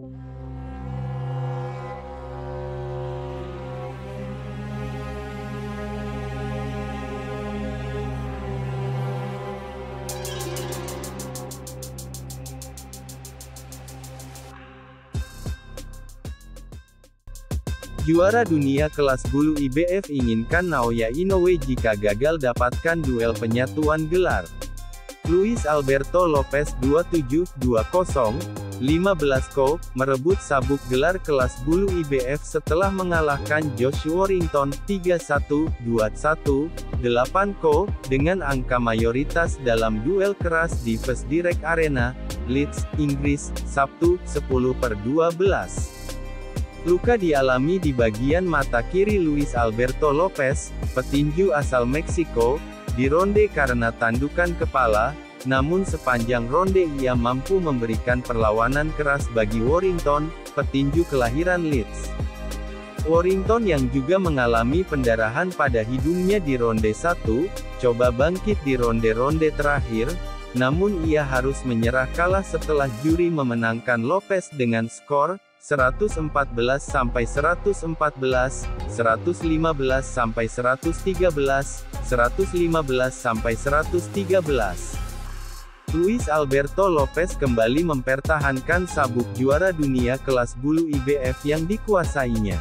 Juara dunia kelas bulu IBF inginkan Naoya Inoue jika gagal dapatkan duel penyatuan gelar. Luis Alberto Lopez 27-20, 15 merebut sabuk gelar kelas bulu IBF setelah mengalahkan Josh Warrington 3-1, 2-1, 8 dengan angka mayoritas dalam duel keras di First Direct Arena, Leeds, Inggris, Sabtu, 10/12. Luka dialami di bagian mata kiri Luis Alberto Lopez, petinju asal Meksiko, di ronde karena tandukan kepala, namun sepanjang ronde ia mampu memberikan perlawanan keras bagi Warrington, petinju kelahiran Leeds. Warrington yang juga mengalami pendarahan pada hidungnya di ronde 1, coba bangkit di ronde-ronde terakhir, namun ia harus menyerah kalah setelah juri memenangkan Lopez dengan skor 114-114, 115-113, 115-113. Luis Alberto Lopez kembali mempertahankan sabuk juara dunia kelas bulu IBF yang dikuasainya.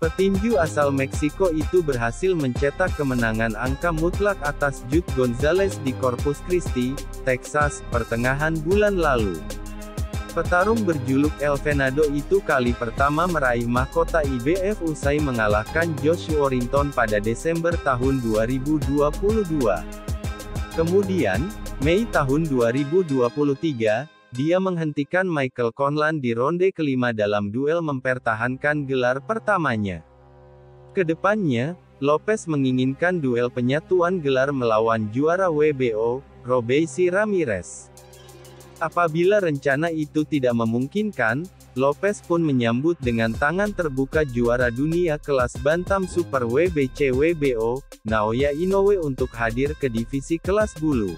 Petinju asal Meksiko itu berhasil mencetak kemenangan angka mutlak atas Jude Gonzalez di Corpus Christi, Texas, pertengahan bulan lalu. Petarung berjuluk El Venado itu kali pertama meraih mahkota IBF usai mengalahkan Josh Warrington pada Desember tahun 2022. Kemudian, Mei tahun 2023, dia menghentikan Michael Conlan di ronde kelima dalam duel mempertahankan gelar pertamanya. Kedepannya, Lopez menginginkan duel penyatuan gelar melawan juara WBO, Robeisy Ramirez. Apabila rencana itu tidak memungkinkan, Lopez pun menyambut dengan tangan terbuka juara dunia kelas bantam super WBC WBO, Naoya Inoue untuk hadir ke divisi kelas bulu.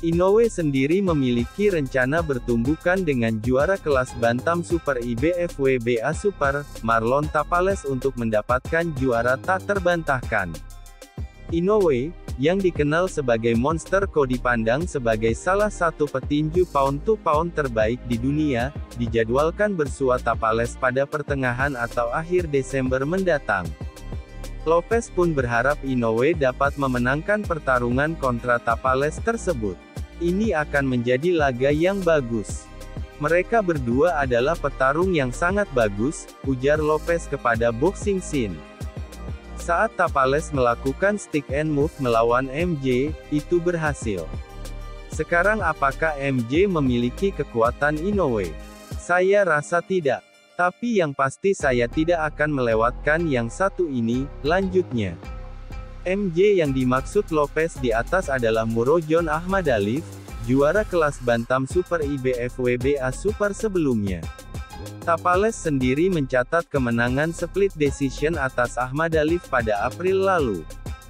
Inoue sendiri memiliki rencana bertumbukan dengan juara kelas bantam super IBF WBA Super, Marlon Tapales untuk mendapatkan juara tak terbantahkan. Inoue, yang dikenal sebagai Monster dipandang sebagai salah satu petinju pound-to-pound terbaik di dunia, dijadwalkan bersua Tapales pada pertengahan atau akhir Desember mendatang. Lopez pun berharap Inoue dapat memenangkan pertarungan kontra Tapales tersebut. Ini akan menjadi laga yang bagus. Mereka berdua adalah petarung yang sangat bagus, ujar Lopez kepada Boxing Scene. Saat Tapales melakukan stick and move melawan MJ, itu berhasil. Sekarang apakah MJ memiliki kekuatan Inoue? Saya rasa tidak. Tapi yang pasti saya tidak akan melewatkan yang satu ini, lanjutnya. MJ yang dimaksud Lopez di atas adalah Murodjon Ahmadaliv, juara kelas bantam super IBF WBA Super sebelumnya. Tapales sendiri mencatat kemenangan split decision atas Ahmadaliv pada April lalu.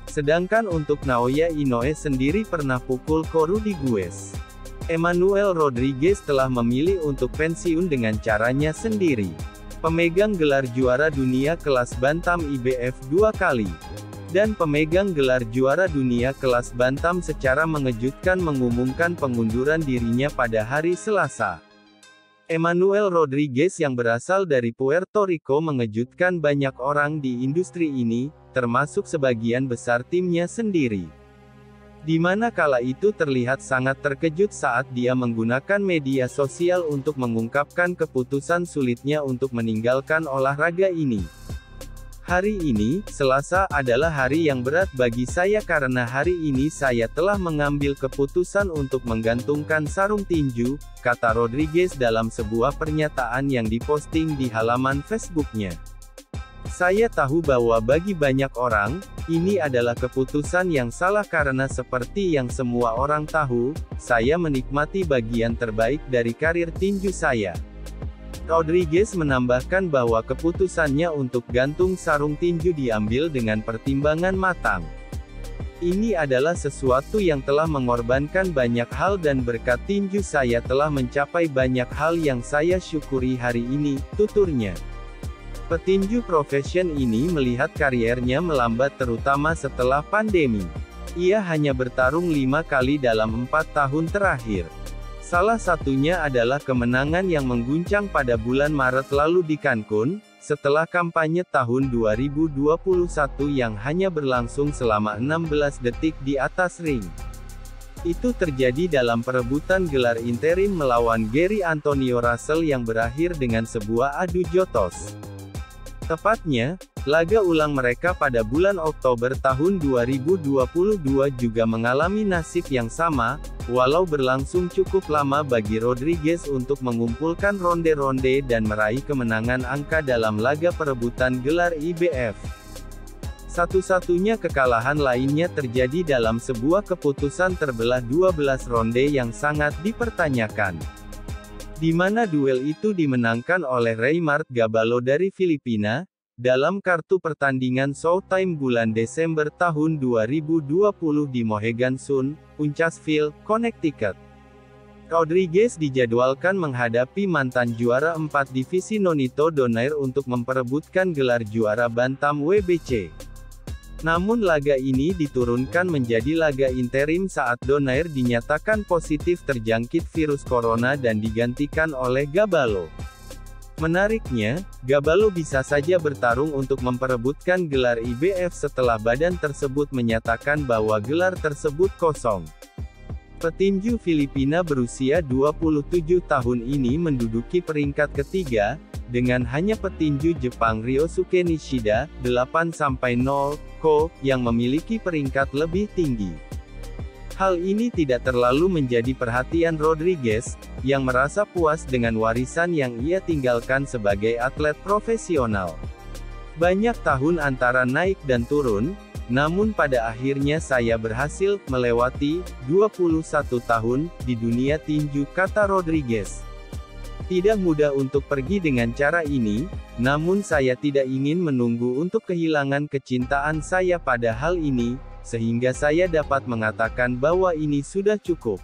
Sedangkan untuk Naoya Inoue sendiri pernah pukul Rudy Guez. Emmanuel Rodriguez telah memilih untuk pensiun dengan caranya sendiri. Pemegang gelar juara dunia kelas bantam IBF 2 kali. Dan pemegang gelar juara dunia kelas bantam secara mengejutkan mengumumkan pengunduran dirinya pada hari Selasa. Emmanuel Rodriguez yang berasal dari Puerto Rico mengejutkan banyak orang di industri ini, termasuk sebagian besar timnya sendiri. Di mana kala itu terlihat sangat terkejut saat dia menggunakan media sosial untuk mengungkapkan keputusan sulitnya untuk meninggalkan olahraga ini. Hari ini, Selasa, adalah hari yang berat bagi saya karena hari ini saya telah mengambil keputusan untuk menggantungkan sarung tinju, kata Rodriguez dalam sebuah pernyataan yang diposting di halaman Facebooknya. Saya tahu bahwa bagi banyak orang, ini adalah keputusan yang salah karena seperti yang semua orang tahu, saya menikmati bagian terbaik dari karir tinju saya. Rodriguez menambahkan bahwa keputusannya untuk gantung sarung tinju diambil dengan pertimbangan matang. Ini adalah sesuatu yang telah mengorbankan banyak hal dan berkat tinju saya telah mencapai banyak hal yang saya syukuri hari ini, tuturnya. Petinju profesion ini melihat kariernya melambat terutama setelah pandemi. Ia hanya bertarung 5 kali dalam 4 tahun terakhir. Salah satunya adalah kemenangan yang mengguncang pada bulan Maret lalu di Cancun, setelah kampanye tahun 2021 yang hanya berlangsung selama 16 detik di atas ring. Itu terjadi dalam perebutan gelar interim melawan Gary Antonio Russell yang berakhir dengan sebuah adu jotos. Tepatnya, laga ulang mereka pada bulan Oktober tahun 2022 juga mengalami nasib yang sama, walau berlangsung cukup lama bagi Rodriguez untuk mengumpulkan ronde-ronde dan meraih kemenangan angka dalam laga perebutan gelar IBF. Satu-satunya kekalahan lainnya terjadi dalam sebuah keputusan terbelah 12 ronde yang sangat dipertanyakan. Di mana duel itu dimenangkan oleh Reymart Gabalo dari Filipina, dalam kartu pertandingan Showtime bulan Desember tahun 2020 di Mohegan Sun, Uncasville, Connecticut. Rodriguez dijadwalkan menghadapi mantan juara 4 divisi Nonito Donaire untuk memperebutkan gelar juara bantam WBC. Namun laga ini diturunkan menjadi laga interim saat Donaire dinyatakan positif terjangkit virus corona dan digantikan oleh Gabalo. Menariknya, Gabalo bisa saja bertarung untuk memperebutkan gelar IBF setelah badan tersebut menyatakan bahwa gelar tersebut kosong. Petinju Filipina berusia 27 tahun ini menduduki peringkat ketiga, dengan hanya petinju Jepang Ryosuke Nishida, 8-0, yang memiliki peringkat lebih tinggi. Hal ini tidak terlalu menjadi perhatian Rodriguez, yang merasa puas dengan warisan yang ia tinggalkan sebagai atlet profesional. Banyak tahun antara naik dan turun, namun pada akhirnya saya berhasil melewati 21 tahun di dunia tinju, kata Rodriguez. Tidak mudah untuk pergi dengan cara ini, namun saya tidak ingin menunggu untuk kehilangan kecintaan saya pada hal ini, sehingga saya dapat mengatakan bahwa ini sudah cukup.